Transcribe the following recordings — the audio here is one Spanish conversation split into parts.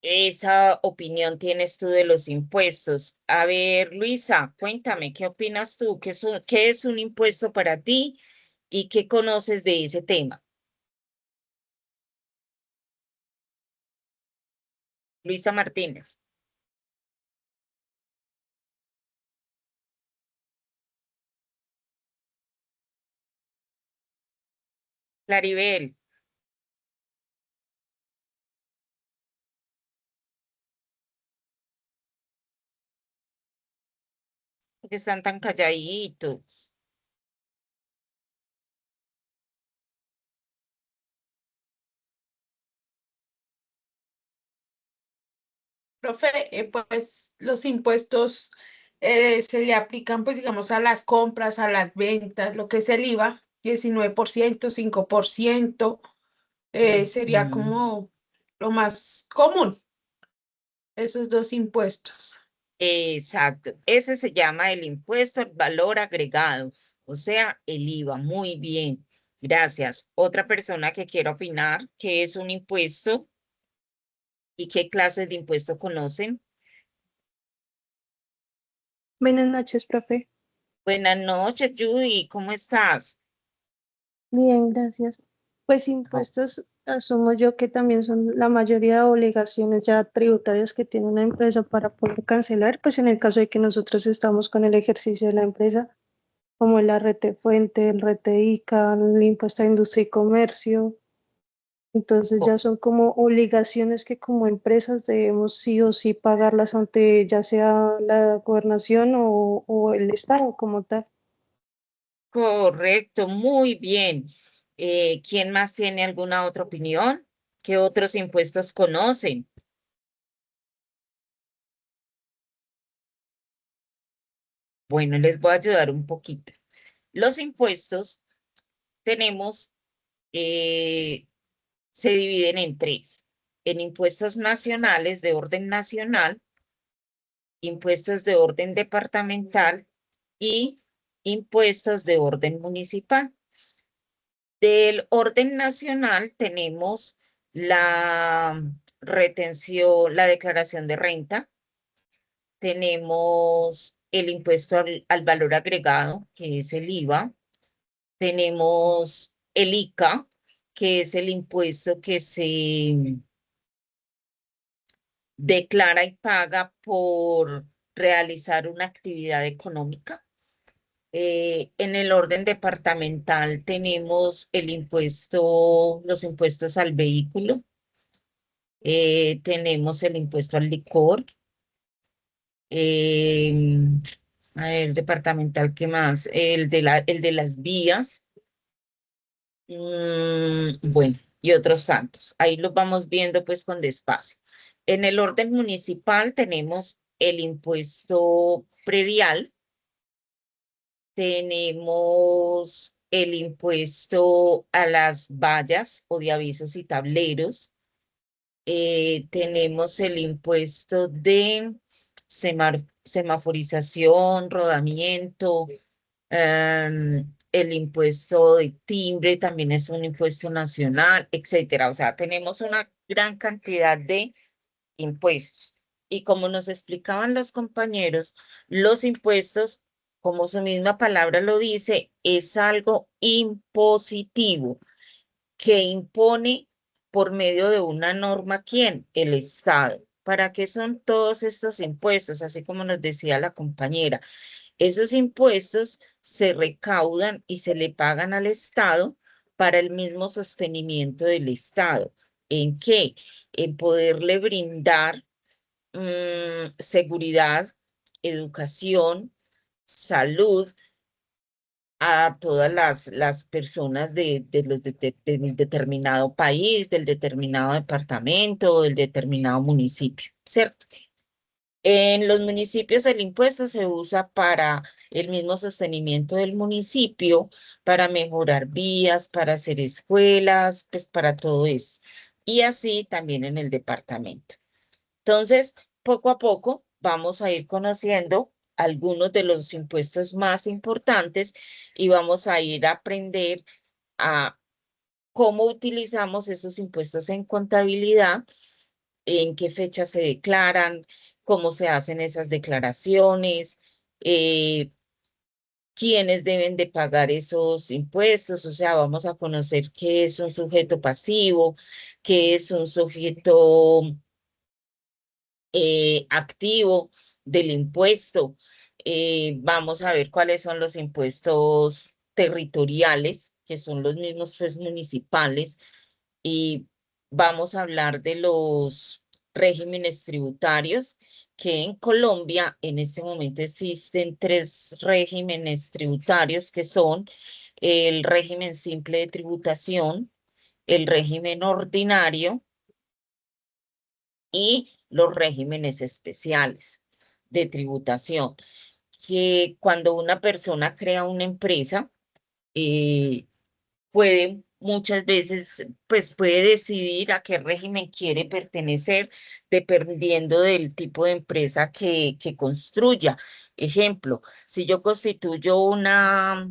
esa opinión tienes tú de los impuestos. A ver, Luisa, cuéntame, ¿qué opinas tú? Qué es un impuesto para ti y qué conoces de ese tema? Luisa Martínez. Claribel, que están tan calladitos. Profe, pues los impuestos se le aplican, pues digamos, a las compras, a las ventas, lo que es el IVA, 19%, 5%, sería Ujú. como lo más común, esos dos impuestos. Exacto, ese se llama el impuesto al valor agregado, o sea, el IVA. Muy bien, gracias. Otra persona que quiera opinar, ¿qué es un impuesto y qué clases de impuesto conocen? Buenas noches, profe. Buenas noches, Judy, ¿cómo estás? Bien, gracias. Pues Oh, impuestos, asumo yo que también son la mayoría de obligaciones ya tributarias que tiene una empresa para poder cancelar, pues en el caso de que nosotros estamos con el ejercicio de la empresa, como el RT Fuente, el RT ICA, el impuesto a industria y comercio. Entonces oh, ya son como obligaciones que como empresas debemos sí o sí pagarlas ante ya sea la gobernación o el Estado como tal. correcto, muy bien. ¿Quién más tiene alguna otra opinión? ¿Qué otros impuestos conocen? Bueno, les voy a ayudar un poquito. Los impuestos tenemos eh, se dividen en tres, en impuestos nacionales de orden nacional, impuestos de orden departamental y impuestos de orden municipal. Del orden nacional tenemos la retención, la declaración de renta, tenemos el impuesto al valor agregado, que es el IVA, tenemos el ICA, que es el impuesto que se declara y paga por realizar una actividad económica. En el orden departamental tenemos el impuesto, los impuestos al vehículo, tenemos el impuesto al licor, eh, a ver, departamental, ¿qué más? El de las vías, bueno, y otros tantos. Ahí los vamos viendo pues con despacio. En el orden municipal tenemos el impuesto predial, tenemos el impuesto a las vallas o de avisos y tableros, tenemos el impuesto de semaforización, rodamiento, el impuesto de timbre también es un impuesto nacional, etcétera. O sea, tenemos una gran cantidad de impuestos. Y como nos explicaban los compañeros, los impuestos, como su misma palabra lo dice, es algo impositivo que impone por medio de una norma, ¿quién? El Estado. ¿Para qué son todos estos impuestos? Así como nos decía la compañera, esos impuestos se recaudan y se le pagan al Estado para el mismo sostenimiento del Estado. ¿En qué? En poderle brindar seguridad, educación, salud a todas las personas del determinado país, del determinado departamento o del determinado municipio, ¿cierto? En los municipios el impuesto se usa para el mismo sostenimiento del municipio, para mejorar vías, para hacer escuelas, pues para todo eso. Y así también en el departamento. Entonces, poco a poco vamos a ir conociendo algunos de los impuestos más importantes y vamos a ir a aprender a cómo utilizamos esos impuestos en contabilidad en qué fecha se declaran, cómo se hacen esas declaraciones, eh, quiénes deben de pagar esos impuestos, o sea, vamos a conocer qué es un sujeto pasivo, qué es un sujeto activo del impuesto. Vamos a ver cuáles son los impuestos territoriales, que son los mismos pues municipales, y vamos a hablar de los regímenes tributarios, que en Colombia en este momento existen tres regímenes tributarios que son el régimen simple de tributación, el régimen ordinario y los regímenes especiales de tributación, que cuando una persona crea una empresa, eh, puede muchas veces, pues puede decidir a qué régimen quiere pertenecer dependiendo del tipo de empresa que construya. Ejemplo, si yo constituyo una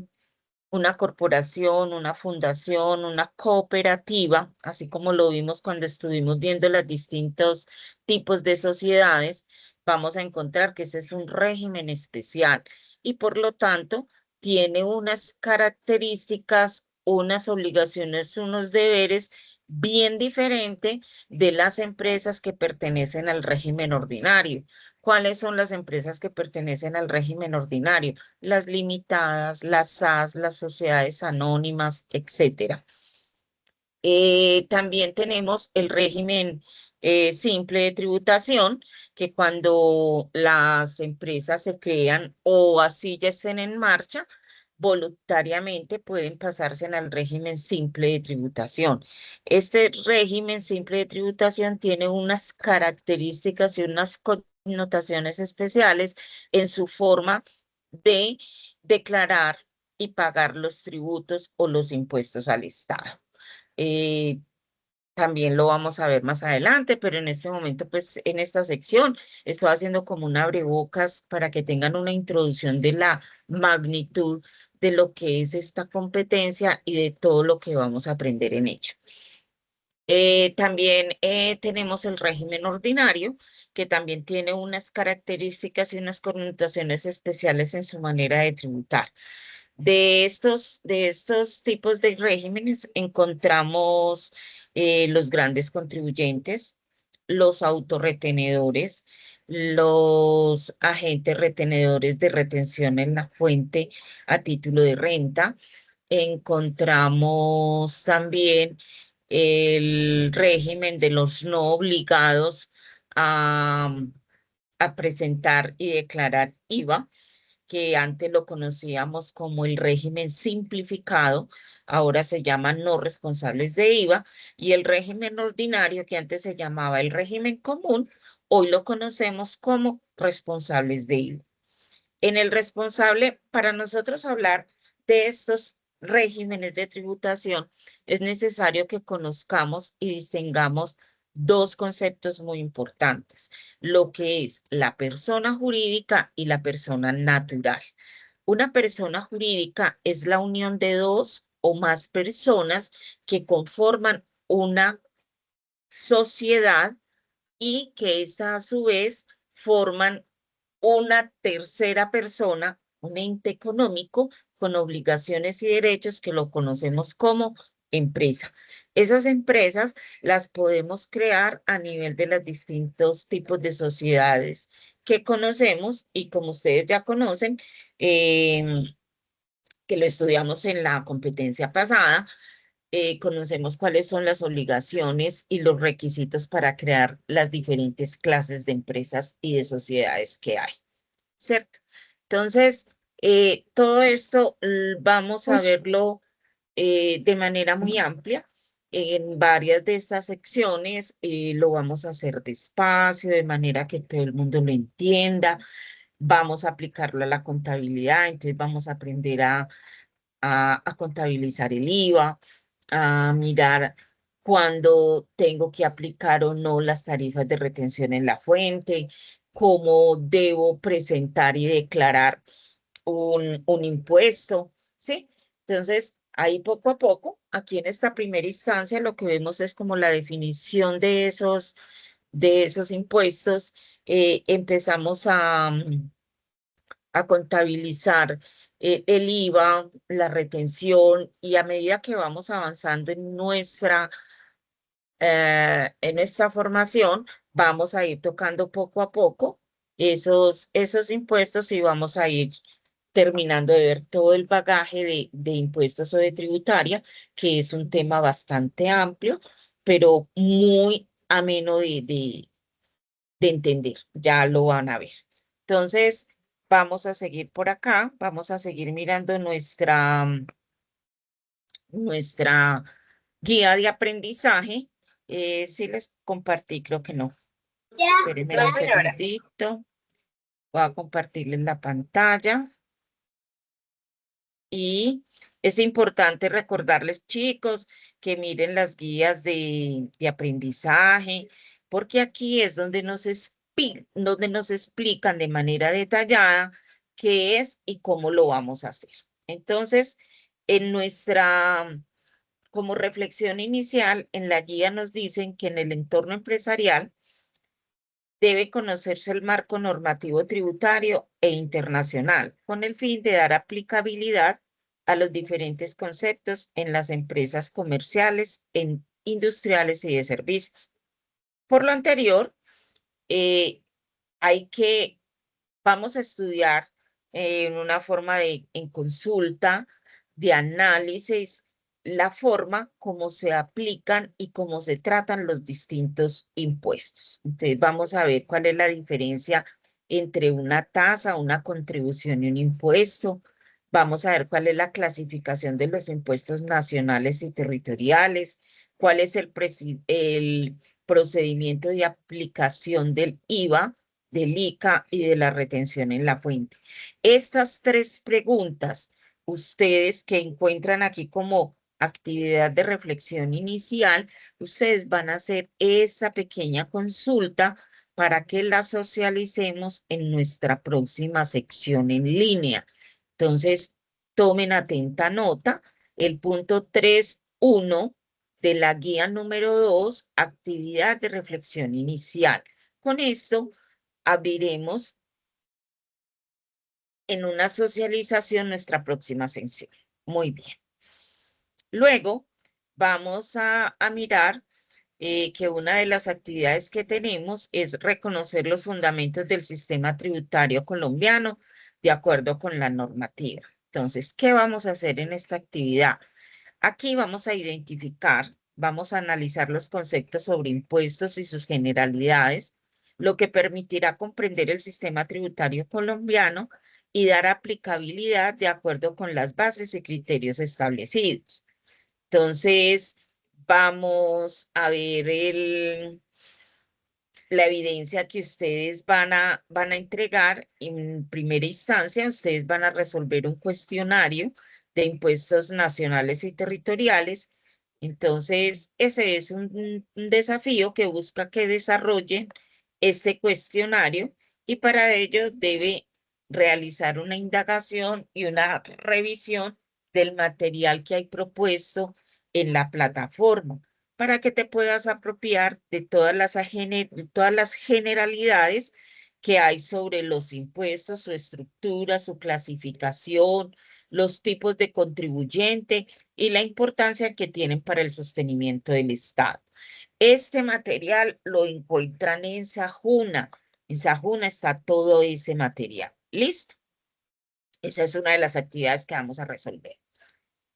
corporación, una fundación, una cooperativa, así como lo vimos cuando estuvimos viendo los distintos tipos de sociedades, vamos a encontrar que ese es un régimen especial y por lo tanto tiene unas características, unas obligaciones, unos deberes bien diferentes de las empresas que pertenecen al régimen ordinario. ¿Cuáles son las empresas que pertenecen al régimen ordinario? Las limitadas, las SAS, las sociedades anónimas, etcétera. También tenemos el régimen simple de tributación, que cuando las empresas se crean o así ya estén en marcha, voluntariamente pueden pasarse al régimen simple de tributación. Este régimen simple de tributación tiene unas características y unas connotaciones especiales en su forma de declarar y pagar los tributos o los impuestos al Estado. Eh, También lo vamos a ver más adelante, pero en este momento, pues en esta sección estoy haciendo como un abrebocas para que tengan una introducción de la magnitud de lo que es esta competencia y de todo lo que vamos a aprender en ella. También tenemos el régimen ordinario, que también tiene unas características y unas connotaciones especiales en su manera de tributar. De estos tipos de regímenes encontramos los grandes contribuyentes, los autorretenedores, los agentes retenedores de retención en la fuente a título de renta. Encontramos también el régimen de los no obligados a, a presentar y declarar IVA, que antes lo conocíamos como el régimen simplificado, ahora se llaman no responsables de IVA, y el régimen ordinario, que antes se llamaba el régimen común, hoy lo conocemos como responsables de IVA. En el responsable, para nosotros hablar de estos regímenes de tributación, es necesario que conozcamos y distingamos dos conceptos muy importantes, lo que es la persona jurídica y la persona natural. Una persona jurídica es la unión de dos o más personas que conforman una sociedad y que esta a su vez forman una tercera persona, un ente económico con obligaciones y derechos que lo conocemos como empresa. Esas empresas las podemos crear a nivel de los distintos tipos de sociedades que conocemos y como ustedes ya conocen, que lo estudiamos en la competencia pasada, conocemos cuáles son las obligaciones y los requisitos para crear las diferentes clases de empresas y de sociedades que hay, ¿cierto? Entonces, todo esto vamos a Pues, verlo de manera muy amplia. En varias de estas secciones lo vamos a hacer despacio, de manera que todo el mundo lo entienda. Vamos a aplicarlo a la contabilidad, entonces vamos a aprender a contabilizar el IVA, a mirar cuándo tengo que aplicar o no las tarifas de retención en la fuente, cómo debo presentar y declarar un impuesto, ¿sí? Entonces, ahí poco a poco, aquí en esta primera instancia, lo que vemos es como la definición de esos impuestos, empezamos a contabilizar el IVA, la retención, y a medida que vamos avanzando en nuestra formación, vamos a ir tocando poco a poco esos impuestos y vamos a ir terminando de ver todo el bagaje de impuestos o de tributaria, que es un tema bastante amplio, pero muy ameno de entender. Ya lo van a ver. Entonces, vamos a seguir por acá, vamos a seguir mirando nuestra guía de aprendizaje. Sí les compartí, creo que no. Espérenme No, un señora. segundito. Voy a compartirles la pantalla. Y es importante recordarles, chicos, que miren las guías de aprendizaje, porque aquí es donde nos explican de manera detallada qué es y cómo lo vamos a hacer. Entonces, en como reflexión inicial, en la guía nos dicen que en el entorno empresarial debe conocerse el marco normativo tributario e internacional, con el fin de dar aplicabilidad a los diferentes conceptos en las empresas comerciales, industriales y de servicios. Por lo anterior, eh, hay que vamos a estudiar en una forma en consulta, de análisis, la forma como se aplican y cómo se tratan los distintos impuestos. Entonces, vamos a ver cuál es la diferencia entre una tasa, una contribución y un impuesto. Vamos a ver cuál es la clasificación de los impuestos nacionales y territoriales, cuál es el procedimiento de aplicación del IVA, del ICA y de la retención en la fuente. Estas tres preguntas, ustedes que encuentran aquí como actividad de reflexión inicial, ustedes van a hacer esa pequeña consulta para que la socialicemos en nuestra próxima sección en línea. Entonces, tomen atenta nota. El punto 3.1 de la guía número 2, actividad de reflexión inicial. Con esto, abriremos en una socialización nuestra próxima sección. Muy bien. Luego vamos a mirar que una de las actividades que tenemos es reconocer los fundamentos del sistema tributario colombiano de acuerdo con la normativa. Entonces, ¿qué vamos a hacer en esta actividad? Aquí vamos a identificar, vamos a analizar los conceptos sobre impuestos y sus generalidades, lo que permitirá comprender el sistema tributario colombiano y dar aplicabilidad de acuerdo con las bases y criterios establecidos. Entonces, vamos a ver la evidencia que ustedes van a entregar. En primera instancia, ustedes van a resolver un cuestionario de impuestos nacionales y territoriales. Entonces, ese es un desafío que busca que desarrollen este cuestionario, y para ello debe realizar una indagación y una revisión del material que hay propuesto en la plataforma, para que te puedas apropiar de todas las generalidades que hay sobre los impuestos, su estructura, su clasificación, los tipos de contribuyente y la importancia que tienen para el sostenimiento del Estado. Este material lo encuentran en Sajuna. En Sajuna está todo ese material. ¿Listo? Esa es una de las actividades que vamos a resolver.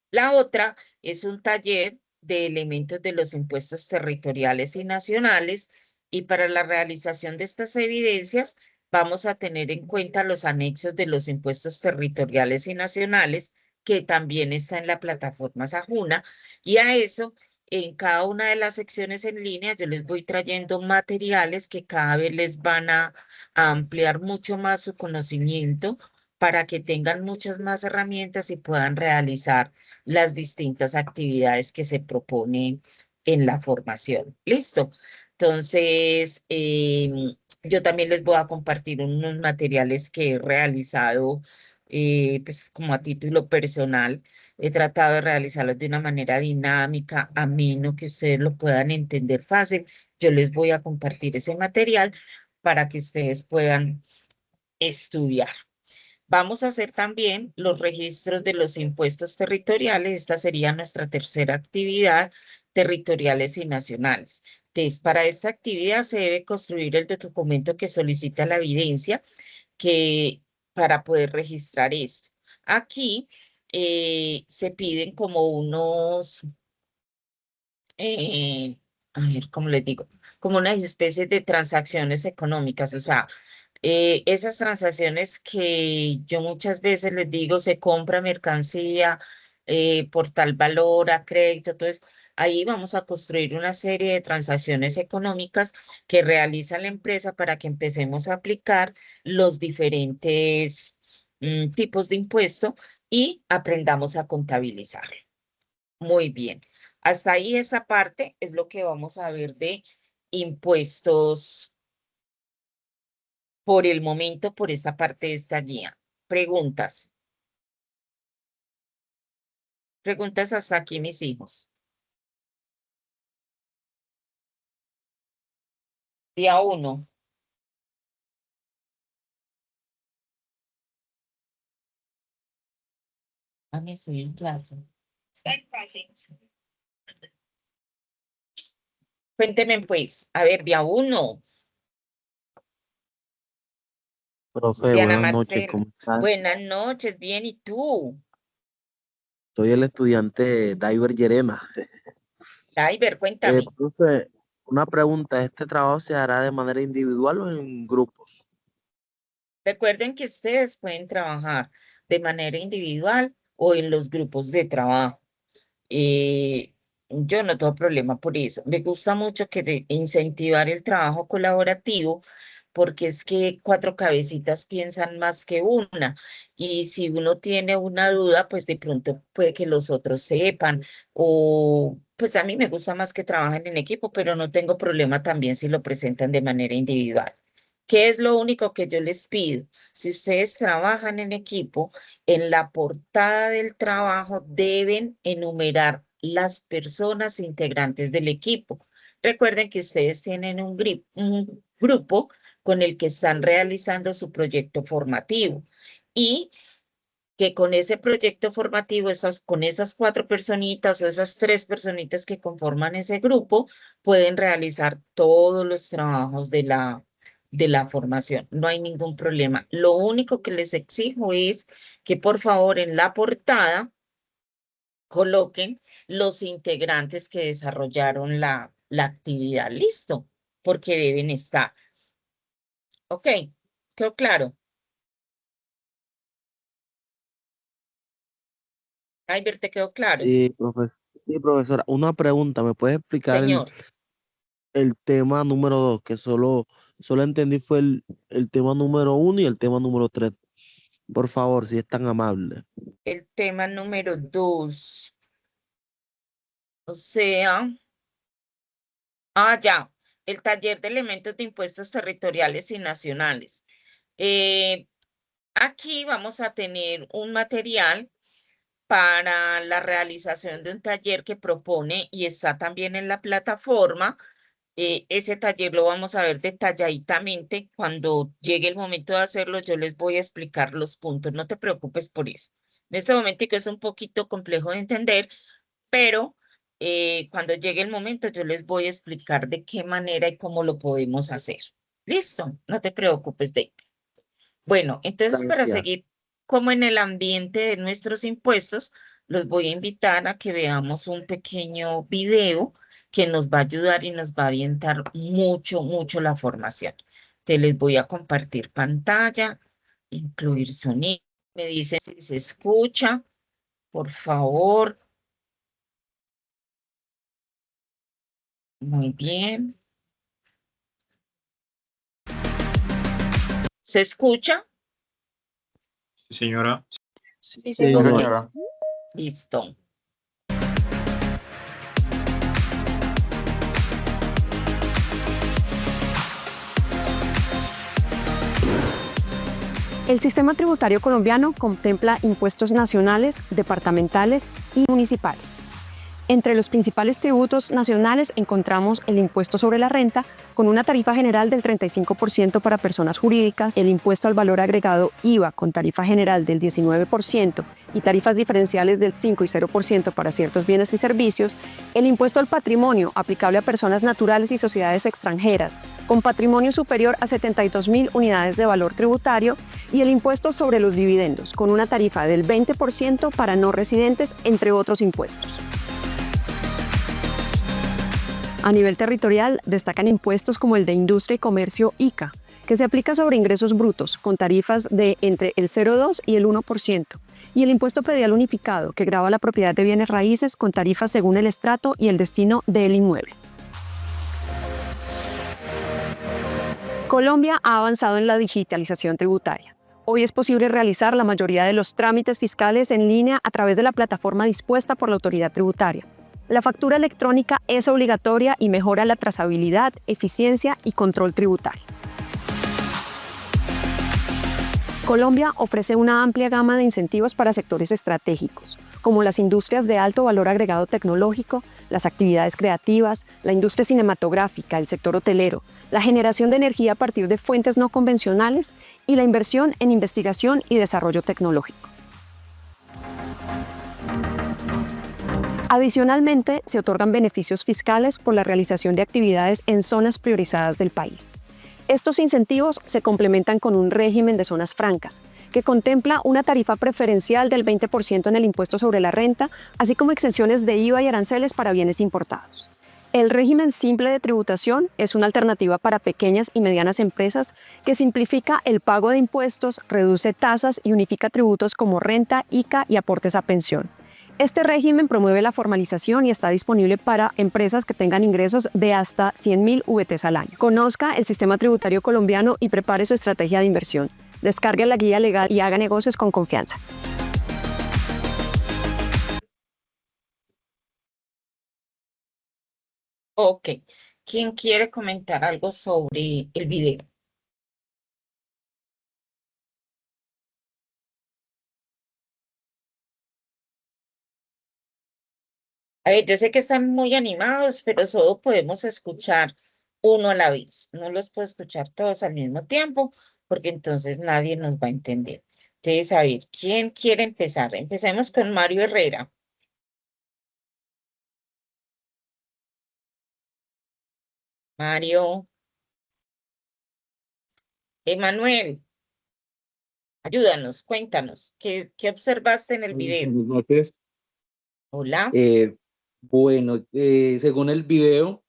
La otra es un taller de elementos de los impuestos territoriales y nacionales, y para la realización de estas evidencias vamos a tener en cuenta los anexos de los impuestos territoriales y nacionales, que también está en la plataforma Sajuna, y a eso en cada una de las secciones en línea yo les voy trayendo materiales que cada vez les van a ampliar mucho más su conocimiento, para que tengan muchas más herramientas y puedan realizar las distintas actividades que se proponen en la formación. ¿Listo? Entonces, yo también les voy a compartir unos materiales que he realizado, pues como a título personal. He tratado de realizarlos de una manera dinámica, ameno, que ustedes lo puedan entender fácil, Yo les voy a compartir ese material para que ustedes puedan estudiar. Vamos a hacer también los registros de los impuestos territoriales. Esta sería nuestra tercera actividad, territoriales y nacionales. Entonces, para esta actividad se debe construir el documento que solicita la evidencia que, para poder registrar esto. Aquí se piden como unos, a ver, ¿cómo les digo? Como unas especies de transacciones económicas, o sea, esas transacciones que yo muchas veces les digo, se compra mercancía por tal valor a crédito, entonces ahí vamos a construir una serie de transacciones económicas que realiza la empresa para que empecemos a aplicar los diferentes tipos de impuesto y aprendamos a contabilizar. Muy bien. Hasta ahí esa parte es lo que vamos a ver de impuestos por el momento, por esta parte de esta guía. Preguntas. Preguntas hasta aquí, mis hijos. Día 1. Ah, me estoy en clase. Cuénteme pues. A ver, día 1. Profe, Diana buenas noches, Marcela. ¿cómo estás? Buenas noches, bien, ¿y tú? Soy el estudiante Diver Yerema. Diver, cuéntame. Profe, una pregunta, ¿este trabajo se hará de manera individual o en grupos? Recuerden que ustedes pueden trabajar de manera individual o en los grupos de trabajo. Eh, yo no tengo problema por eso. Me gusta mucho incentivar el trabajo colaborativo porque es que cuatro cabecitas piensan más que una. Y si uno tiene una duda, pues de pronto puede que los otros sepan. O pues a mí me gusta más que trabajen en equipo, pero no tengo problema también si lo presentan de manera individual. ¿Qué es lo único que yo les pido? Si ustedes trabajan en equipo, en la portada del trabajo deben enumerar las personas integrantes del equipo. Recuerden que ustedes tienen un grupo con el que están realizando su proyecto formativo y que con ese proyecto formativo, con esas cuatro personitas o esas tres personitas que conforman ese grupo, pueden realizar todos los trabajos de la formación. No hay ningún problema. Lo único que les exijo es que por favor en la portada coloquen los integrantes que desarrollaron la actividad. Listo, porque deben estar. Ok, ¿quedó claro? Iber, ¿te quedó claro? Sí, profesora, una pregunta, ¿me puedes explicar Señor. el tema número 2? Que solo entendí fue el tema número 1 y el tema número 3. Por favor, si es tan amable. El tema número 2. O sea, ya, el taller de elementos de impuestos territoriales y nacionales. Eh, Aquí vamos a tener un material para la realización de un taller que propone y está también en la plataforma. Ese taller lo vamos a ver detalladamente. Cuando llegue el momento de hacerlo, yo les voy a explicar los puntos. No te preocupes por eso. En este momento es un poquito complejo de entender, pero cuando llegue el momento yo les voy a explicar de qué manera y cómo lo podemos hacer. ¿Listo? No te preocupes, Dave. Bueno, entonces para Gracias. seguir como en el ambiente de nuestros impuestos, los voy a invitar a que veamos un pequeño video que nos va a ayudar y nos va a orientar mucho, mucho la formación. Te les voy a compartir pantalla, incluir sonido. Me dicen si se escucha, por favor. Muy bien. ¿Se escucha? Sí, señora. Sí, Sí, señor. señor. Listo. El sistema tributario colombiano contempla impuestos nacionales, departamentales y municipales. Entre los principales tributos nacionales encontramos el impuesto sobre la renta, con una tarifa general del 35% para personas jurídicas, el impuesto al valor agregado IVA con tarifa general del 19% y tarifas diferenciales del 5 y 0% para ciertos bienes y servicios, el impuesto al patrimonio aplicable a personas naturales y sociedades extranjeras, con patrimonio superior a 72.000 unidades de valor tributario, y el impuesto sobre los dividendos, con una tarifa del 20% para no residentes, entre otros impuestos. A nivel territorial, destacan impuestos como el de Industria y Comercio ICA, que se aplica sobre ingresos brutos, con tarifas de entre el 0,2 y el 1%, y el impuesto predial unificado, que grava la propiedad de bienes raíces con tarifas según el estrato y el destino del inmueble. Colombia ha avanzado en la digitalización tributaria. Hoy es posible realizar la mayoría de los trámites fiscales en línea a través de la plataforma dispuesta por la autoridad tributaria. La factura electrónica es obligatoria y mejora la trazabilidad, eficiencia y control tributario. Colombia ofrece una amplia gama de incentivos para sectores estratégicos, como las industrias de alto valor agregado tecnológico, las actividades creativas, la industria cinematográfica, el sector hotelero, la generación de energía a partir de fuentes no convencionales y la inversión en investigación y desarrollo tecnológico. Adicionalmente, se otorgan beneficios fiscales por la realización de actividades en zonas priorizadas del país. Estos incentivos se complementan con un régimen de zonas francas, que contempla una tarifa preferencial del 20% en el impuesto sobre la renta, así como exenciones de IVA y aranceles para bienes importados. El régimen simple de tributación es una alternativa para pequeñas y medianas empresas que simplifica el pago de impuestos, reduce tasas y unifica tributos como renta, ICA y aportes a pensión. Este régimen promueve la formalización y está disponible para empresas que tengan ingresos de hasta 100.000 VTs al año. Conozca el sistema tributario colombiano y prepare su estrategia de inversión. Descargue la guía legal y haga negocios con confianza. Ok. ¿Quién quiere comentar algo sobre el video? A ver, yo sé que están muy animados, pero solo podemos escuchar uno a la vez. No los puedo escuchar todos al mismo tiempo, porque entonces nadie nos va a entender. Entonces, a ver, ¿quién quiere empezar? Empecemos con Mario Herrera. Mario, Emanuel, ayúdanos, cuéntanos, ¿qué observaste en el video? Buenas noches. Hola. Bueno, según el video,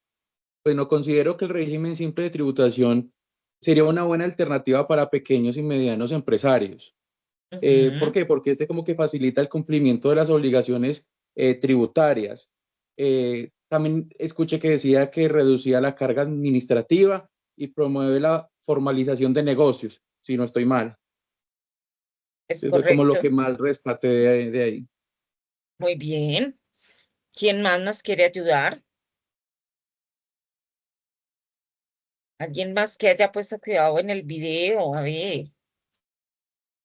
pues no considero que el régimen simple de tributación sería una buena alternativa para pequeños y medianos empresarios. ¿Por Ujú. qué? Porque este como que facilita el cumplimiento de las obligaciones tributarias. También escuché que decía que reducía la carga administrativa y promueve la formalización de negocios, si no estoy mal. Es Eso fue como lo correcto. que más rescaté de ahí. Muy bien. ¿Quién más nos quiere ayudar? ¿Alguien más que haya puesto cuidado en el video? A ver.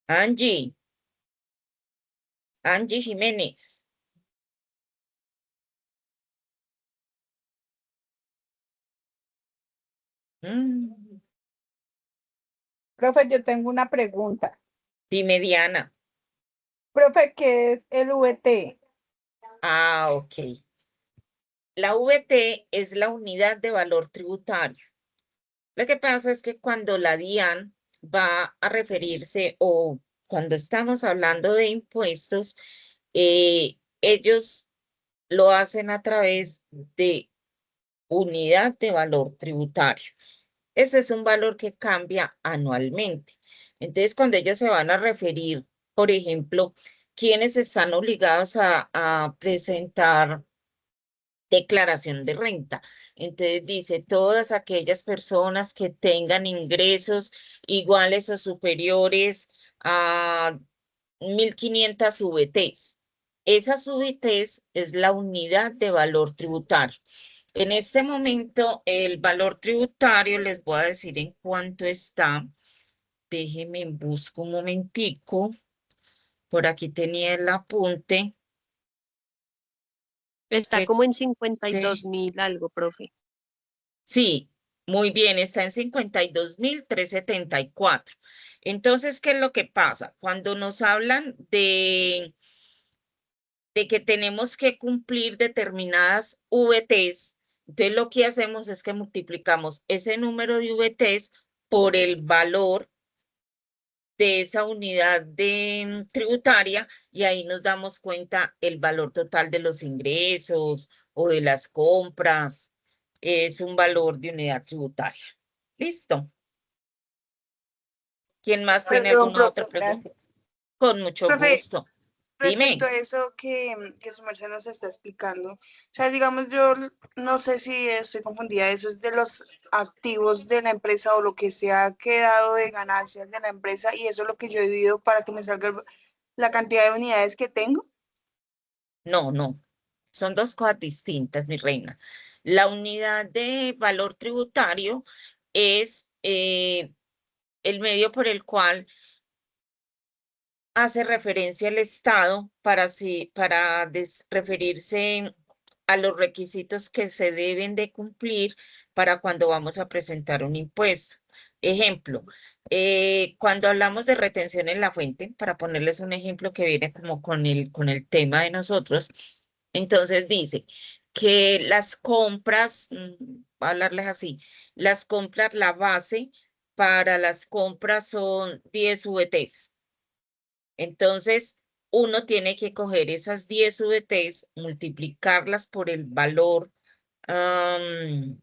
Angie. Angie Jiménez. Mm, Profe, yo tengo una pregunta. Dime, Diana. Profe, ¿qué es el VT? Ah, ok. La VT es la unidad de valor tributario. Lo que pasa es que cuando la DIAN va a referirse o cuando estamos hablando de impuestos, ellos lo hacen a través de unidad de valor tributario. Ese es un valor que cambia anualmente. Entonces, cuando ellos se van a referir, por ejemplo, quienes están obligados a presentar declaración de renta. Entonces dice, todas aquellas personas que tengan ingresos iguales o superiores a 1.500 VTs. Esas VTs es la unidad de valor tributario. En este momento, el valor tributario, les voy a decir en cuánto está. Déjenme busco un momentico. Por aquí tenía el apunte. Está que como en 52.000 algo, profe. sí, muy bien, está en 52.374. Entonces, ¿qué es lo que pasa? Cuando nos hablan de que tenemos que cumplir determinadas VTs, entonces lo que hacemos es que multiplicamos ese número de VTs por el valor de esa unidad tributaria y ahí nos damos cuenta el valor total de los ingresos o de las compras. Es un valor de unidad tributaria. Listo. ¿Quién más tiene Perdón, alguna otra profe. pregunta? Con mucho Profe, gusto. respecto Dime. a eso que su merced nos está explicando, o sea, digamos, yo no sé si estoy confundida, eso es de los activos de la empresa o lo que se ha quedado de ganancias de la empresa y eso es lo que yo he dividido para que me salga la cantidad de unidades que tengo. No, no. Son dos cosas distintas, mi reina. La unidad de valor tributario es el medio por el cual hace referencia al Estado para referirse a los requisitos que se deben de cumplir para cuando vamos a presentar un impuesto. Ejemplo, cuando hablamos de retención en la fuente, para ponerles un ejemplo que viene como con el tema de nosotros, entonces dice que las compras, voy a hablarles así, las compras, la base para las compras son 10 VTs. Entonces, uno tiene que coger esas 10 VTs, multiplicarlas por el valor de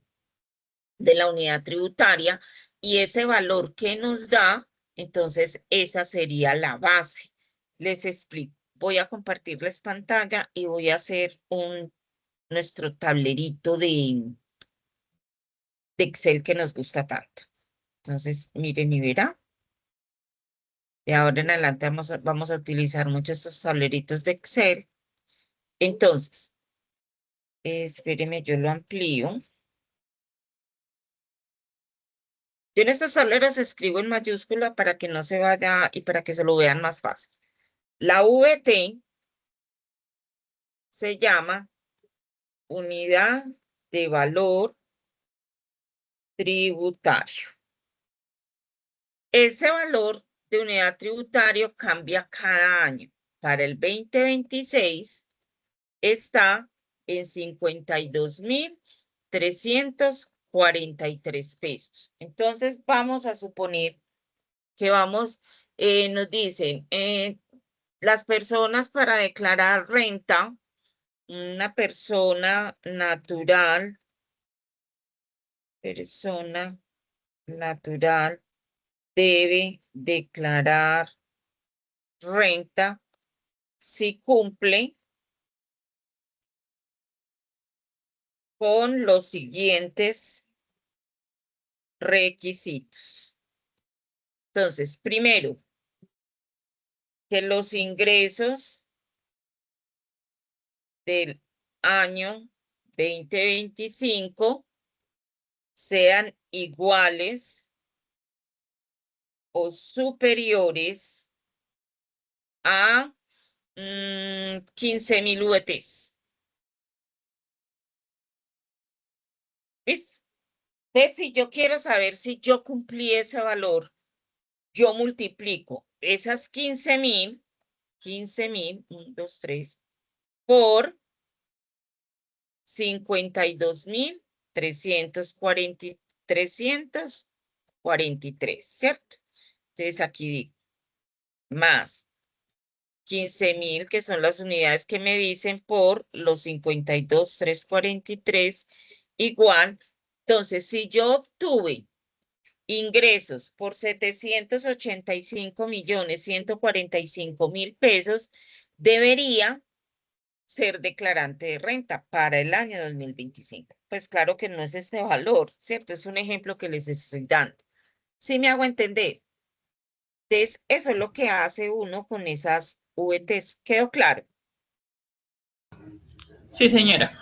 la unidad tributaria y ese valor que nos da, entonces esa sería la base. Les explico. Voy a compartirles pantalla y voy a hacer nuestro tablerito de Excel que nos gusta tanto. Entonces, miren y verá. De ahora en adelante vamos a utilizar mucho estos tableritos de Excel. Entonces, espéreme, yo lo amplío. Yo en estos tableros escribo en mayúscula para que no se vaya y para que se lo vean más fácil. La VT se llama unidad de valor tributario. Ese valor de unidad tributario cambia cada año. Para el 2026 está en 52.343 pesos. Entonces vamos a suponer que nos dicen, las personas para declarar renta, una persona natural debe declarar renta si cumple con los siguientes requisitos. Entonces, primero, que los ingresos del año 2025 sean iguales o superiores a 15.000 VTs. ¿Listo? Entonces, si yo quiero saber si yo cumplí ese valor, yo multiplico esas 15.000, 1, 2, 3, por 52.343, ¿cierto? Entonces aquí digo, más 15.000, que son las unidades que me dicen por los 52.343, igual. Entonces, si yo obtuve ingresos por 785.145.000 pesos, debería ser declarante de renta para el año 2025. Pues claro que no es este valor, ¿cierto? Es un ejemplo que les estoy dando. ¿Sí me hago entender? Entonces, eso es lo que hace uno con esas VTs. ¿Quedó claro? Sí, señora.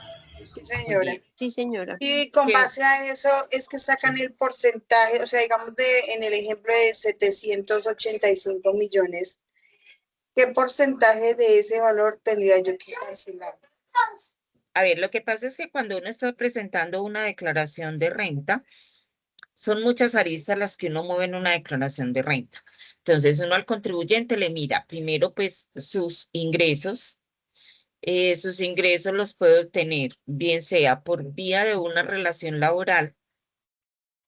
Sí, Muy señora. bien. Sí, señora. Y con ¿Quedó? base a eso es que sacan Sí. el porcentaje, o sea, digamos en el ejemplo de 785 millones, ¿qué porcentaje de ese valor tendría yo que cancelar? A ver, lo que pasa es que cuando uno está presentando una declaración de renta, son muchas aristas las que uno mueve en una declaración de renta. Entonces, uno al contribuyente le mira primero, pues, sus ingresos. Sus ingresos los puede obtener, bien sea por vía de una relación laboral,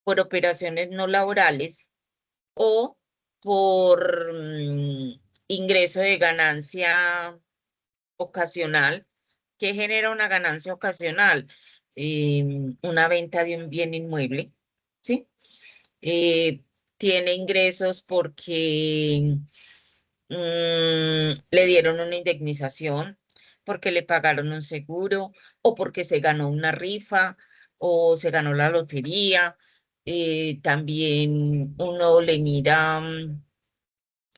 por operaciones no laborales o por ingreso de ganancia ocasional. ¿Que genera una ganancia ocasional? Una venta de un bien inmueble, ¿sí? Tiene ingresos porque le dieron una indemnización, porque le pagaron un seguro, o porque se ganó una rifa, o se ganó la lotería. También uno le mira,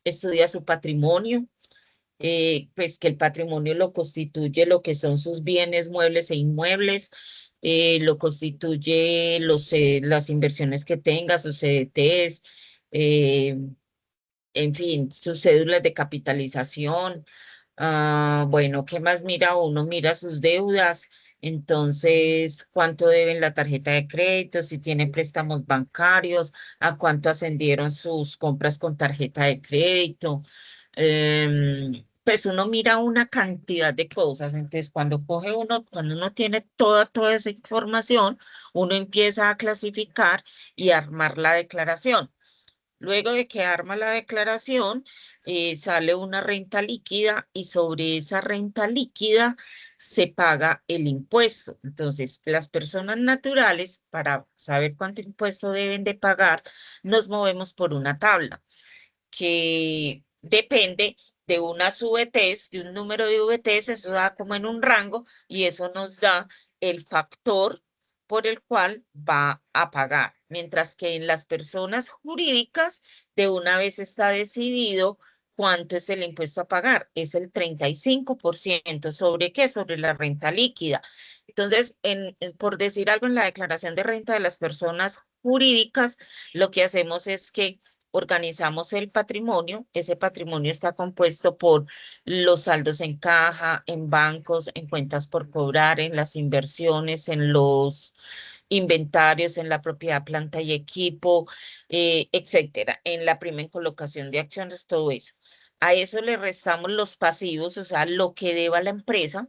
estudia su patrimonio, pues que el patrimonio lo constituye lo que son sus bienes muebles e inmuebles, lo constituye las inversiones que tenga, sus CDTs, eh, en fin, sus cédulas de capitalización. Bueno, ¿qué más mira uno? Mira sus deudas. Entonces, ¿cuánto deben la tarjeta de crédito? Si tiene préstamos bancarios, ¿a cuánto ascendieron sus compras con tarjeta de crédito? Pues uno mira una cantidad de cosas. Entonces, cuando uno tiene toda esa información, uno empieza a clasificar y a armar la declaración. Luego de que arma la declaración, sale una renta líquida y sobre esa renta líquida se paga el impuesto. Entonces, las personas naturales, para saber cuánto impuesto deben de pagar, nos movemos por una tabla que depende de unas VTs, de un número de VTs, eso da como en un rango y eso nos da el factor por el cual va a pagar. Mientras que en las personas jurídicas, de una vez está decidido cuánto es el impuesto a pagar. Es el 35%. ¿Sobre qué? Sobre la renta líquida. Entonces, por decir algo, en la declaración de renta de las personas jurídicas, lo que hacemos es que organizamos el patrimonio. Ese patrimonio está compuesto por los saldos en caja, en bancos, en cuentas por cobrar, en las inversiones, en los inventarios, en la propiedad, planta y equipo, etcétera, en la prima en colocación de acciones, todo eso. A eso le restamos los pasivos, o sea, lo que deba la empresa,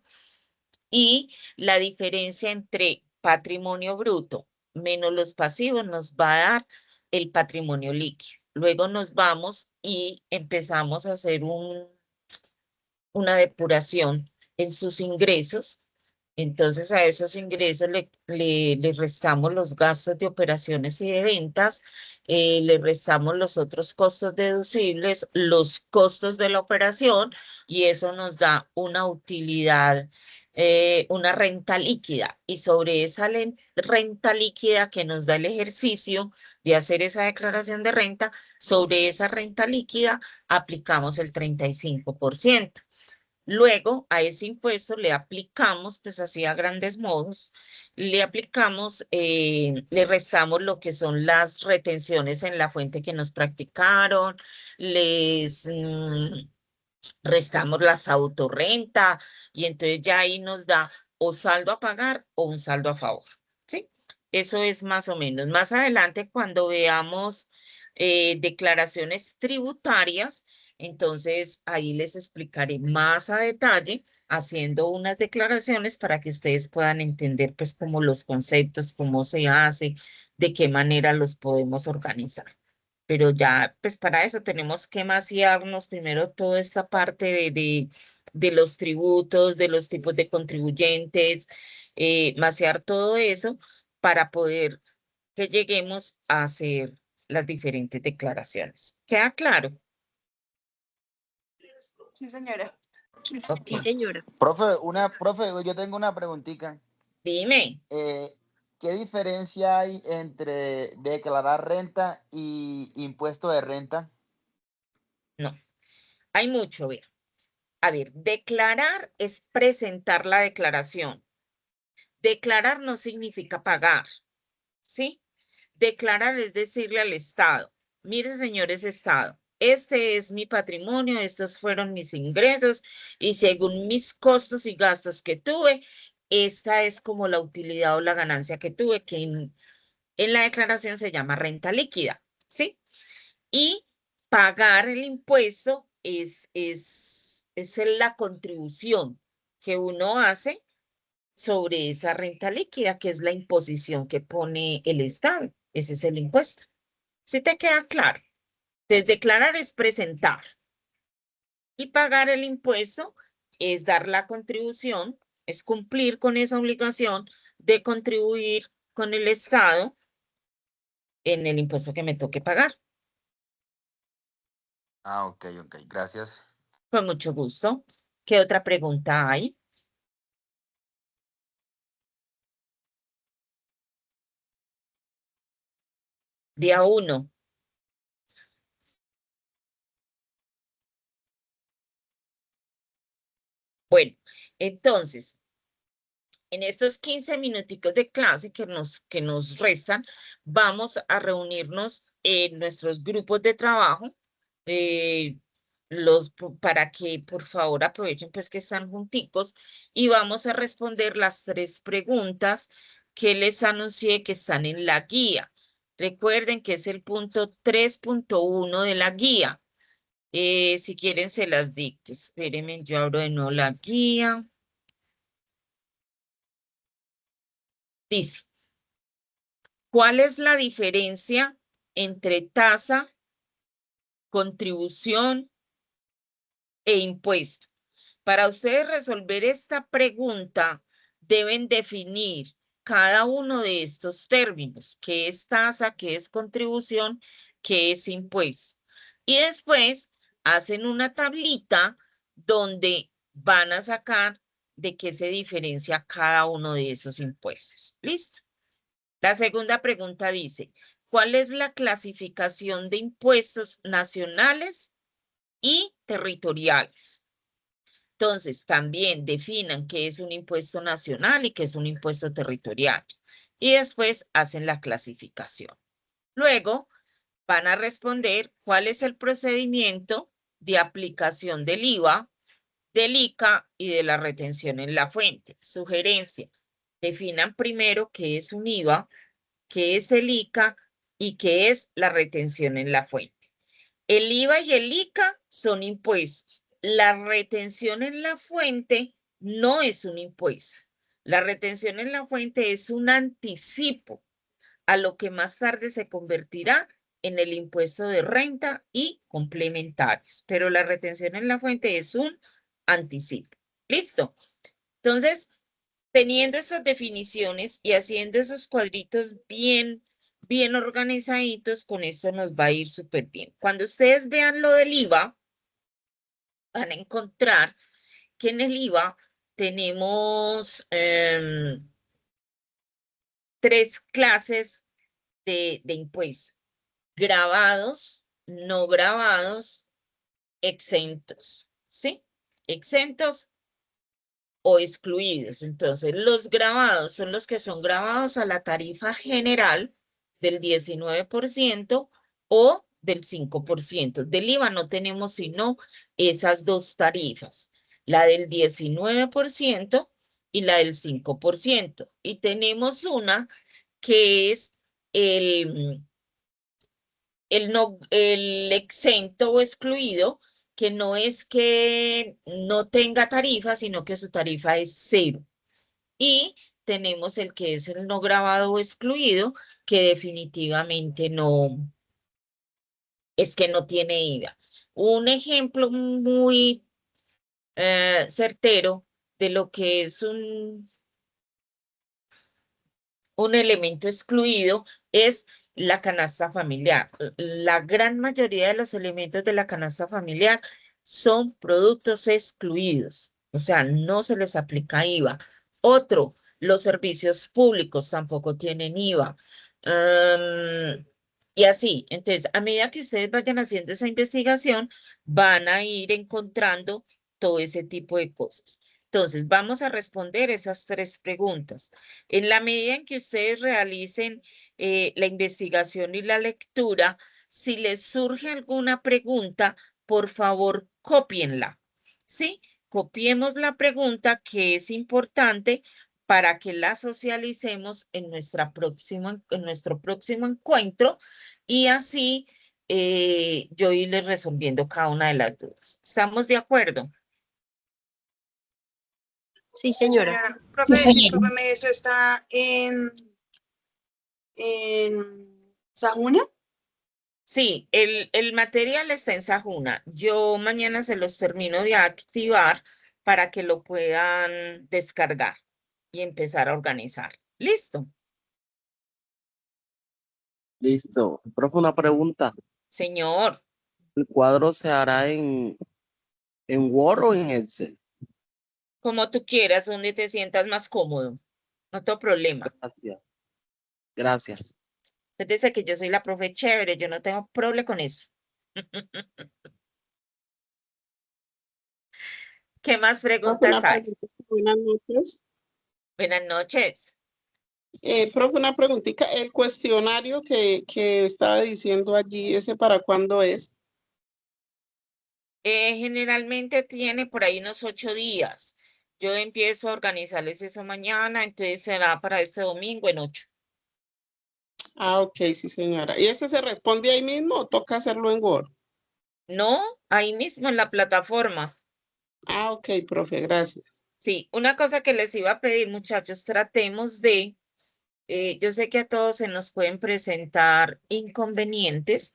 y la diferencia entre patrimonio bruto menos los pasivos nos va a dar el patrimonio líquido. Luego nos vamos y empezamos a hacer una depuración en sus ingresos. Entonces a esos ingresos le restamos los gastos de operaciones y de ventas, le restamos los otros costos deducibles, los costos de la operación, y eso nos da una utilidad, una renta líquida. Y sobre esa renta líquida que nos da el ejercicio de hacer esa declaración de renta, sobre esa renta líquida aplicamos el 35%. Luego a ese impuesto le aplicamos, pues así a grandes modos, le restamos lo que son las retenciones en la fuente que nos practicaron, les restamos las autorrenta y entonces ya ahí nos da o saldo a pagar o un saldo a favor, ¿sí? Eso es más o menos. Más adelante, cuando veamos declaraciones tributarias, entonces ahí les explicaré más a detalle haciendo unas declaraciones para que ustedes puedan entender pues como los conceptos, cómo se hace, de qué manera los podemos organizar. Pero ya, pues para eso tenemos que maciarnos primero toda esta parte de los tributos, de los tipos de contribuyentes, maciar todo eso para poder que lleguemos a hacer las diferentes declaraciones. ¿Queda claro? Sí, señora. Ok. Sí, señora. Profe, yo tengo una preguntita. Dime. ¿Qué diferencia hay entre declarar renta y impuesto de renta? No, hay mucho, vea. A ver, declarar es presentar la declaración. Declarar no significa pagar, ¿sí? Declarar es decirle al Estado, mire, señores Estado, este es mi patrimonio, estos fueron mis ingresos y según mis costos y gastos que tuve, esta es como la utilidad o la ganancia que tuve, que en la declaración se llama renta líquida, ¿sí? Y pagar el impuesto es la contribución que uno hace sobre esa renta líquida, que es la imposición que pone el Estado. Ese es el impuesto. ¿Sí te queda claro? Entonces, declarar es presentar y pagar el impuesto es dar la contribución, es cumplir con esa obligación de contribuir con el Estado en el impuesto que me toque pagar. Ah, ok, gracias. Con mucho gusto. ¿Qué otra pregunta hay? Día 1. Bueno, entonces, en estos 15 minuticos de clase que nos restan, vamos a reunirnos en nuestros grupos de trabajo, eh, para que por favor aprovechen pues que están junticos y vamos a responder las 3 preguntas que les anuncié que están en la guía. Recuerden que es el punto 3.1 de la guía. Si quieren se las dicto. Espérenme, yo abro de nuevo la guía. Dice, ¿cuál es la diferencia entre tasa, contribución e impuesto? Para ustedes resolver esta pregunta, deben definir cada uno de estos términos, qué es tasa, qué es contribución, qué es impuesto. Y después hacen una tablita donde van a sacar de qué se diferencia cada uno de esos impuestos. ¿Listo? La segunda pregunta dice, ¿cuál es la clasificación de impuestos nacionales y territoriales? Entonces, también definan qué es un impuesto nacional y qué es un impuesto territorial. Y después hacen la clasificación. Luego van a responder cuál es el procedimiento de aplicación del IVA, del ICA y de la retención en la fuente. Sugerencia, definan primero qué es un IVA, qué es el ICA y qué es la retención en la fuente. El IVA y el ICA son impuestos. La retención en la fuente no es un impuesto. La retención en la fuente es un anticipo a lo que más tarde se convertirá en el impuesto de renta y complementarios. Pero la retención en la fuente es un anticipo. ¿Listo? Entonces, teniendo estas definiciones y haciendo esos cuadritos bien organizaditos, con esto nos va a ir súper bien. Cuando ustedes vean lo del IVA, van a encontrar que en el IVA tenemos 3 clases de impuestos: gravados, no gravados, exentos, ¿sí? Exentos o excluidos. Entonces, los gravados son los que son gravados a la tarifa general del 19% o del 5%. Del IVA no tenemos sino esas 2 tarifas, la del 19% y la del 5%. Y tenemos una que es el exento o excluido, que no es que no tenga tarifa, sino que su tarifa es 0. Y tenemos el que es el no grabado o excluido, que definitivamente es que no tiene IVA. Un ejemplo muy certero de lo que es un elemento excluido es la canasta familiar. La gran mayoría de los elementos de la canasta familiar son productos excluidos, o sea, no se les aplica IVA. Otro, los servicios públicos tampoco tienen IVA. Y así, entonces, a medida que ustedes vayan haciendo esa investigación, van a ir encontrando todo ese tipo de cosas. Entonces, vamos a responder esas 3 preguntas. En la medida en que ustedes realicen la investigación y la lectura, si les surge alguna pregunta, por favor, cópienla, ¿sí? Copiemos la pregunta, que es importante para que la socialicemos en nuestro próximo encuentro y así yo irle resolviendo cada una de las dudas. ¿Estamos de acuerdo? Sí, Sí, señora. señora. Profe, discúlpeme, ¿eso está en Sajuna? Sí, el material está en Sajuna. Yo mañana se los termino de activar para que lo puedan descargar y empezar a organizar. ¿Listo? Listo. Profe, una pregunta. Señor, ¿El cuadro se hará en Word o en Excel? como tú quieras, donde te sientas más cómodo. No tengo problema. Gracias. Gracias. Fíjese que yo soy la profe chévere, yo no tengo problema con eso. ¿Qué más Profe, una preguntas hay? preguntita. Buenas noches. Buenas noches. Profe, una preguntita. El cuestionario que estaba diciendo allí, ¿ese para cuándo es? Generalmente tiene por ahí unos 8 días. Yo empiezo a organizarles eso mañana, entonces será para este domingo en 8. Ah, ok, sí, señora. ¿Y ese se responde ahí mismo o toca hacerlo en Word? No, ahí mismo en la plataforma. Ah, ok, profe, gracias. Sí, una cosa que les iba a pedir, muchachos, tratemos de, yo sé que a todos se nos pueden presentar inconvenientes,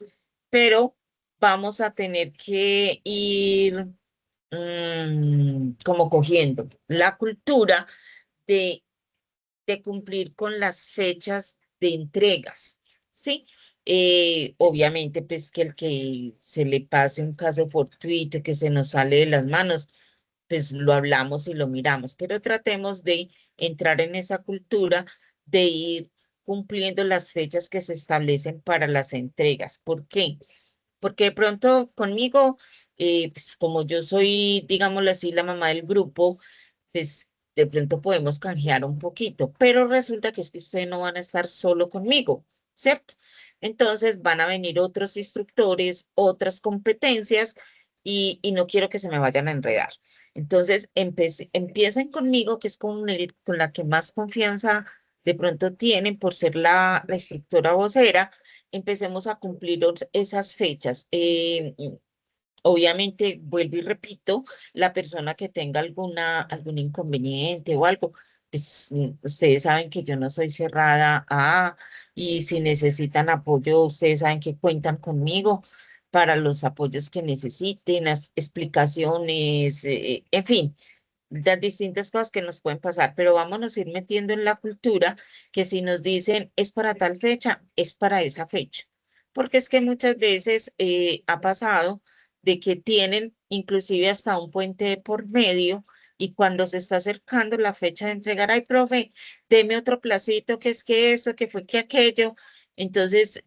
pero vamos a tener que ir como cogiendo la cultura de cumplir con las fechas de entregas, ¿sí? Obviamente, pues que el que se le pase un caso fortuito que se nos sale de las manos, pues lo hablamos y lo miramos, pero tratemos de entrar en esa cultura de ir cumpliendo las fechas que se establecen para las entregas. ¿Por qué? Porque de pronto conmigo, pues como yo soy, digámoslo así, la mamá del grupo, pues de pronto podemos canjear un poquito, pero resulta que es que ustedes no van a estar solo conmigo, ¿cierto? Entonces van a venir otros instructores, otras competencias y no quiero que se me vayan a enredar. Entonces empiecen conmigo, que es con la que más confianza de pronto tienen por ser la instructora vocera. Empecemos a cumplir esas fechas. Obviamente, vuelvo y repito, la persona que tenga algún inconveniente o algo, pues ustedes saben que yo no soy cerrada y si necesitan apoyo, ustedes saben que cuentan conmigo para los apoyos que necesiten, las explicaciones, en fin, las distintas cosas que nos pueden pasar, pero vámonos a ir metiendo en la cultura que si nos dicen es para tal fecha, es para esa fecha, porque es que muchas veces ha pasado de que tienen inclusive hasta un puente de por medio y cuando se está acercando la fecha de entregar, ay, profe, deme otro placito, que es que eso, que fue que aquello. Entonces,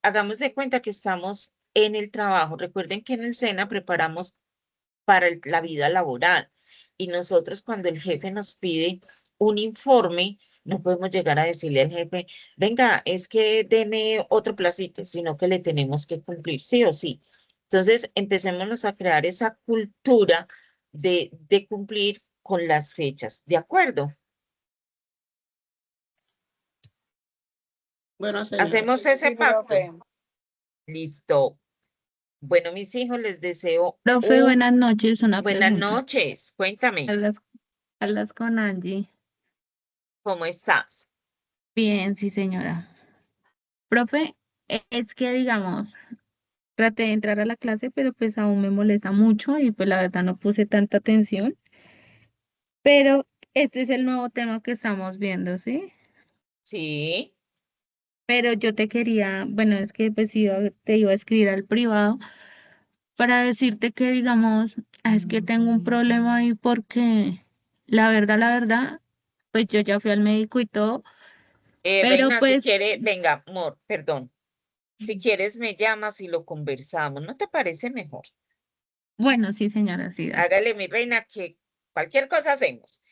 hagamos de cuenta que estamos en el trabajo. Recuerden que en el SENA preparamos para la vida laboral y nosotros cuando el jefe nos pide un informe, no podemos llegar a decirle al jefe, venga, es que deme otro placito, sino que le tenemos que cumplir sí o sí. Entonces, empecémonos a crear esa cultura de cumplir con las fechas, ¿de acuerdo? Bueno, señora. Hacemos ese Sí, pacto. profe. Listo. Bueno, mis hijos, les deseo Profe, buenas noches, una buenas pregunta. noches. Cuéntame, Hablas con Angie. ¿cómo estás? Bien, sí, señora. Profe, es que digamos, traté de entrar a la clase, pero pues aún me molesta mucho y pues la verdad no puse tanta atención. Pero este es el nuevo tema que estamos viendo, ¿sí? Sí. Pero yo te quería, bueno, es que pues te iba a escribir al privado para decirte que digamos, es que tengo un problema ahí porque la verdad, pues yo ya fui al médico y todo, pero Reina, si pues, quiere, venga, amor, perdón. Si quieres, me llamas y lo conversamos. ¿No te parece mejor? bueno, sí, señora, sí, dale. Hágale, mi reina, que cualquier cosa hacemos.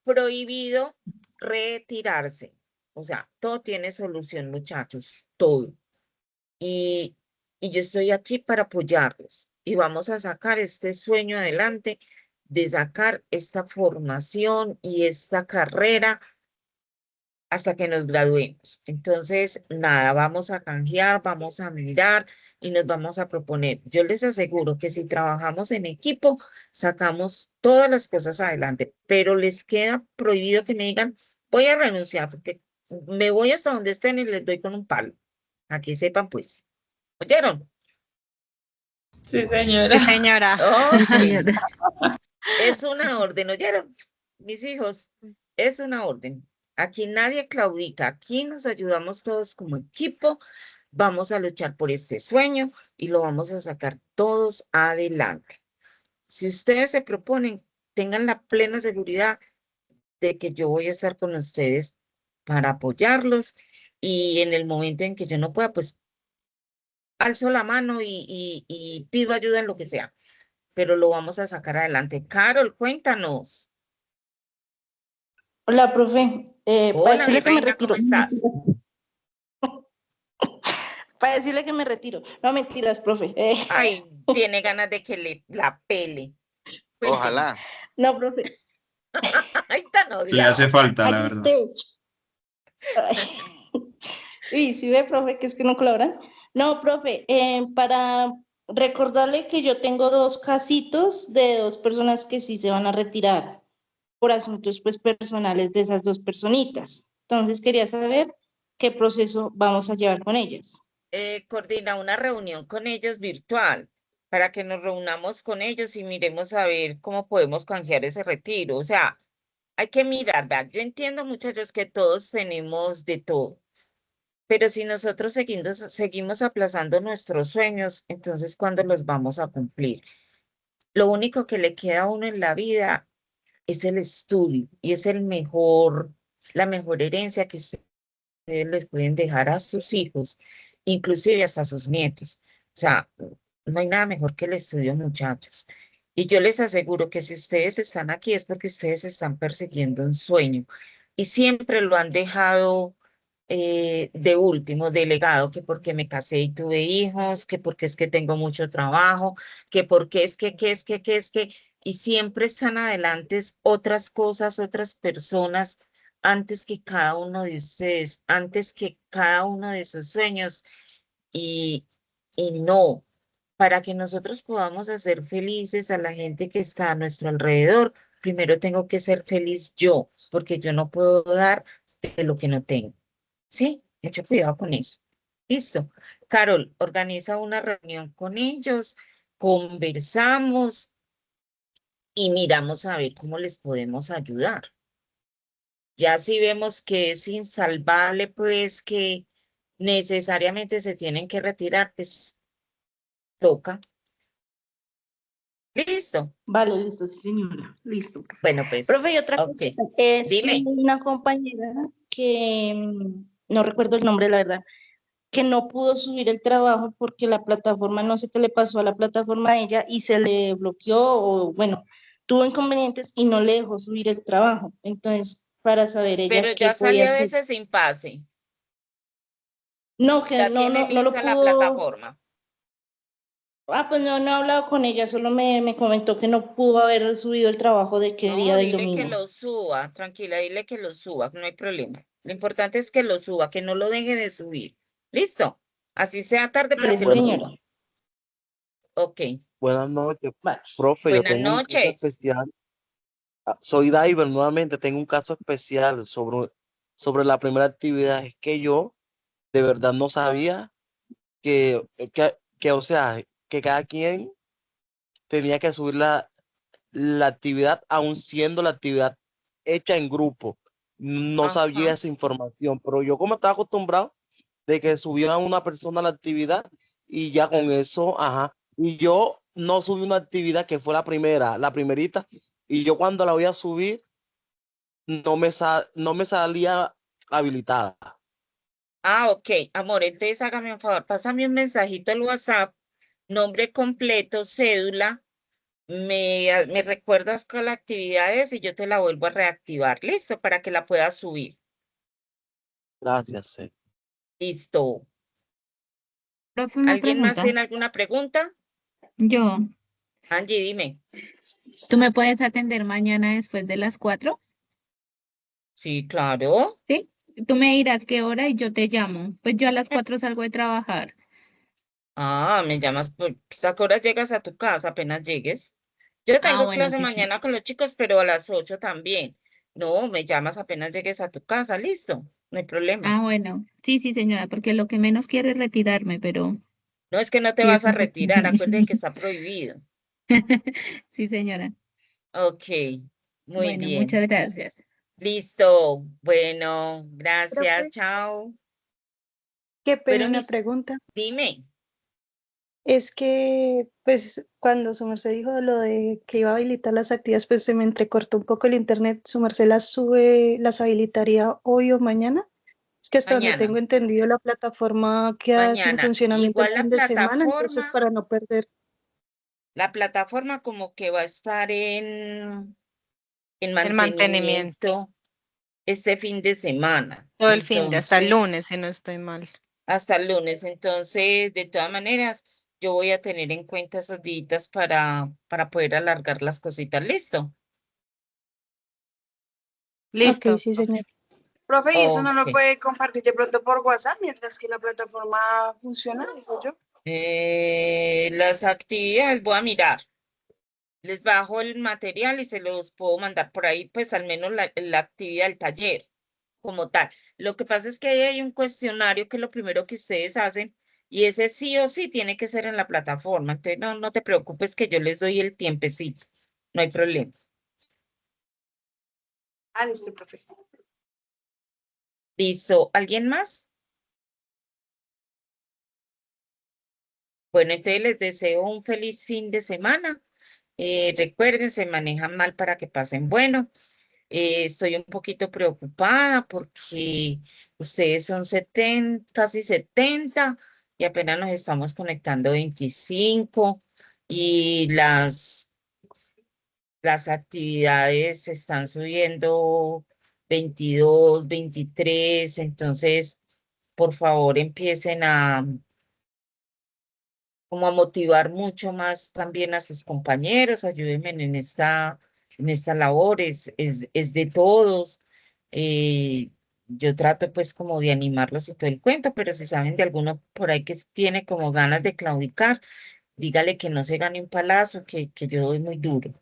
Prohibido retirarse. O sea, todo tiene solución, muchachos, todo. Y, y yo estoy aquí para apoyarlos. Y vamos a sacar este sueño adelante de sacar esta formación y esta carrera hasta que nos graduemos. Entonces, nada, vamos a canjear, vamos a mirar y nos vamos a proponer. Yo les aseguro que si trabajamos en equipo, sacamos todas las cosas adelante, pero les queda prohibido que me digan, voy a renunciar, porque me voy hasta donde estén y les doy con un palo. Aquí sepan, pues. ¿Oyeron? Sí, señora. Sí, señora. Ok. Es una orden, ¿oyeron? Mis hijos, es una orden. Aquí nadie claudica, aquí nos ayudamos todos como equipo, vamos a luchar por este sueño y lo vamos a sacar todos adelante. Si ustedes se proponen, tengan la plena seguridad de que yo voy a estar con ustedes para apoyarlos y en el momento en que yo no pueda, pues alzo la mano y pido ayuda en lo que sea, pero lo vamos a sacar adelante. Carol, cuéntanos. Hola, profe. Para Hola, mi decirle que me reina, ¿cómo retiro. estás? Para decirle que me retiro. No, mentiras, profe. Ay, tiene ganas de que le la pele. Cuénteme. Ojalá. No, profe. Ay, tan Le hace odiado. falta, la verdad. Ay. Uy, ¿sí ve, profe, que es que no colaboran? No, profe, para recordarle que yo tengo 2 casitos de 2 personas que sí se van a retirar por asuntos pues personales de esas 2 personitas. Entonces quería saber qué proceso vamos a llevar con ellas. Coordina una reunión con ellos virtual para que nos reunamos con ellos y miremos a ver cómo podemos canjear ese retiro. O sea, hay que mirar, ¿verdad? Yo entiendo, muchachos, que todos tenemos de todo, pero si nosotros seguimos aplazando nuestros sueños, entonces, ¿cuándo los vamos a cumplir? Lo único que le queda a uno en la vida es el estudio y es la mejor herencia que ustedes les pueden dejar a sus hijos, inclusive hasta a sus nietos. O sea, no hay nada mejor que el estudio, muchachos. Y yo les aseguro que si ustedes están aquí es porque ustedes están persiguiendo un sueño y siempre lo han dejado de último, delegado, que porque me casé y tuve hijos, que porque es que tengo mucho trabajo, que porque es que, y siempre están adelante otras cosas, otras personas antes que cada uno de ustedes, antes que cada uno de sus sueños. Y, y no, para que nosotros podamos hacer felices a la gente que está a nuestro alrededor, primero tengo que ser feliz yo, porque yo no puedo dar de lo que no tengo. Sí, mucho cuidado con eso. Listo. Carol, organiza una reunión con ellos, conversamos y miramos a ver cómo les podemos ayudar. Ya si vemos que es insalvable, pues que necesariamente se tienen que retirar, pues toca. Listo. Vale, listo, sí, señora. Listo. Bueno, pues, Profe, y otra ok. cosa es que Dime. una compañera que no recuerdo el nombre, la verdad, que no pudo subir el trabajo porque la plataforma, no sé qué le pasó a la plataforma de ella y se le bloqueó o bueno, tuvo inconvenientes y no le dejó subir el trabajo. Entonces, para saber ella Pero qué ya podía salió de hacer. ese impasse. No, que Ya no, tiene no lo lista la pudo. plataforma. Pues no, no he hablado con ella, solo me comentó que no pudo haber subido el trabajo de qué día No, del dile que domingo. lo suba, tranquila, dile que lo suba, no hay problema. Lo importante es que lo suba, que no lo deje de subir. ¿Listo? Así sea tarde, pero Vale, que sí, lo Bueno, señora. suba. Ok. buenas noches, Vale. profe. Yo Buenas tengo un caso noches. especial. Soy Diver nuevamente. Tengo un caso especial sobre la primera actividad. Es que yo de verdad no sabía o sea, que cada quien tenía que subir la actividad, aun siendo la actividad hecha en grupo. No sabía Ajá. esa información, pero yo como estaba acostumbrado de que subía una persona la actividad y ya con eso, ajá. Y yo no subí una actividad que fue la primerita, y yo cuando la voy a subir no me salía habilitada. Ah, ok. Amor, entonces hágame un favor, pásame un mensajito al WhatsApp, nombre completo, cédula, me recuerdas con la actividad es y yo te la vuelvo a reactivar. Listo, para que la puedas subir. Gracias. Listo. Profe, una ¿Alguien más pregunta. tiene alguna pregunta? Yo, Angie, dime. ¿Tú me puedes atender mañana después de las 4? Sí, claro. ¿Sí? Tú me dirás qué hora y yo te llamo. Pues yo a las 4 salgo de trabajar. Ah, me llamas, pues, ¿a qué horas llegas a tu casa? Apenas llegues. Yo Ah, tengo bueno, clase sí, mañana con los chicos, pero a las 8 también. No, me llamas apenas llegues a tu casa, listo, no hay problema. ah, bueno. Sí, sí, señora, porque lo que menos quiero es retirarme, pero No es que no te sí vas es a un poco. retirar, acuérdate que está prohibido. Sí, señora. Ok, muy Bueno, bien. muchas gracias. Listo. Bueno, gracias, Profe, chao. qué pena Pero una pregunta. dime, Es que, pues, cuando su merced dijo lo de que iba a habilitar las actividades, pues se me entrecortó un poco el internet. ¿Su merced las sube, las habilitaría hoy o mañana? Es que hasta donde mañana, tengo entendido, la plataforma queda sin mañana. funcionamiento el Igual fin de semana, entonces para no perder. la plataforma como que va a estar en El mantenimiento. mantenimiento este fin de semana. Todo el fin de hasta el lunes, Entonces, si no estoy mal. hasta el lunes. Entonces, de todas maneras, yo voy a tener en cuenta esos días para poder alargar las cositas. ¿Listo? Ok, Listo, sí, profe. señor. Profe, ¿y eso no lo Ok. puede compartir de pronto por WhatsApp mientras que la plataforma funciona, digo yo? Las actividades, voy a mirar. Les bajo el material y se los puedo mandar por ahí, pues al menos la actividad del taller como tal. Lo que pasa es que ahí hay un cuestionario que es lo primero que ustedes hacen y ese sí o sí tiene que ser en la plataforma. Entonces no te preocupes que yo les doy el tiempecito. No hay problema. Ah, listo, profe. ¿Listo? ¿Alguien más? Bueno, entonces les deseo un feliz fin de semana. Recuerden, se manejan mal para que pasen bueno. Estoy un poquito preocupada porque ustedes son 70, casi 70 y apenas nos estamos conectando 25 y las actividades se están subiendo 22, 23, entonces por favor empiecen como a motivar mucho más también a sus compañeros, ayúdenme en esta labor, es de todos. Eh, yo trato pues como de animarlos y todo el cuento, pero si saben de alguno por ahí que tiene como ganas de claudicar, dígale que no se gane un palazo, que yo doy muy duro,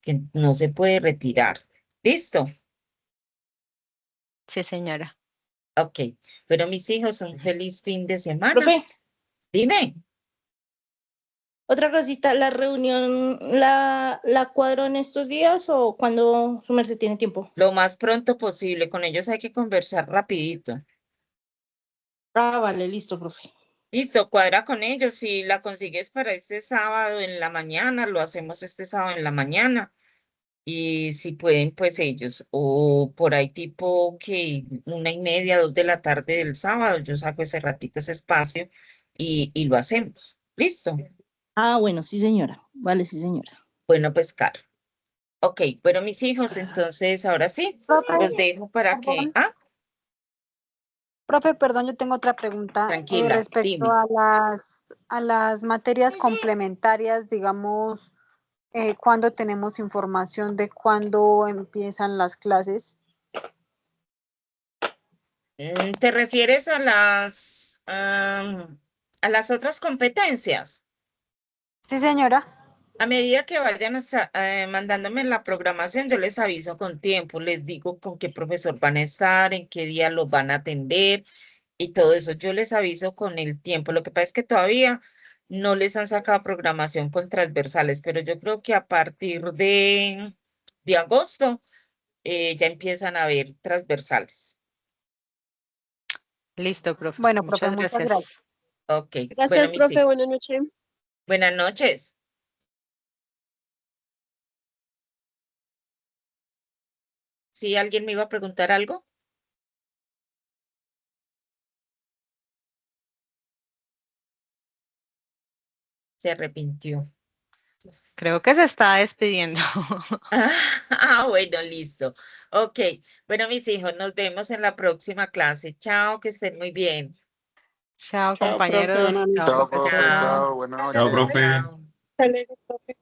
que no se puede retirar. ¿Listo? Sí, señora. Ok, pero mis hijos, un feliz fin de semana. Profe, Dime. otra cosita, ¿la reunión la cuadro en estos días o cuando su merced tiene tiempo? Lo más pronto posible, con ellos hay que conversar rapidito. Ah, vale, listo, profe. Listo, cuadra con ellos. Si la consigues para este sábado en la mañana, lo hacemos este sábado en la mañana. Y si pueden, pues ellos. O por ahí tipo que 1:30, 2 de la tarde del sábado, yo saco ese ratico, ese espacio y lo hacemos. Listo. Ah, bueno, sí, señora. Vale, sí, señora. Bueno, pues claro. Ok, bueno, mis hijos, entonces ahora sí, Profe, los dejo para que. perdón, Ah, profe, perdón, yo tengo otra pregunta tranquila, respecto dime. a las materias complementarias, digamos, cuando tenemos información de cuándo empiezan las clases. ¿Te refieres a las otras competencias? Sí, señora. A medida que vayan mandándome la programación, yo les aviso con tiempo, les digo con qué profesor van a estar, en qué día los van a atender y todo eso. Yo les aviso con el tiempo. Lo que pasa es que todavía no les han sacado programación con transversales, pero yo creo que a partir de agosto ya empiezan a haber transversales. Listo, profe. Bueno, profe, Muchas muchas gracias. gracias. Ok, bueno, Gracias, mis profe. Buenas hijos. noches. Buenas noches. ¿Sí alguien me iba a preguntar algo? Se arrepintió. Creo que se está despidiendo. Bueno, listo. Ok. Bueno, mis hijos, nos vemos en la próxima clase. Chao, que estén muy bien. Chao, Chao, profe. compañeros. Buenas Chao, noches. Chao, profe, profesora. chao, buenas Chao, noches. profe. Chao. Hasta luego, profe.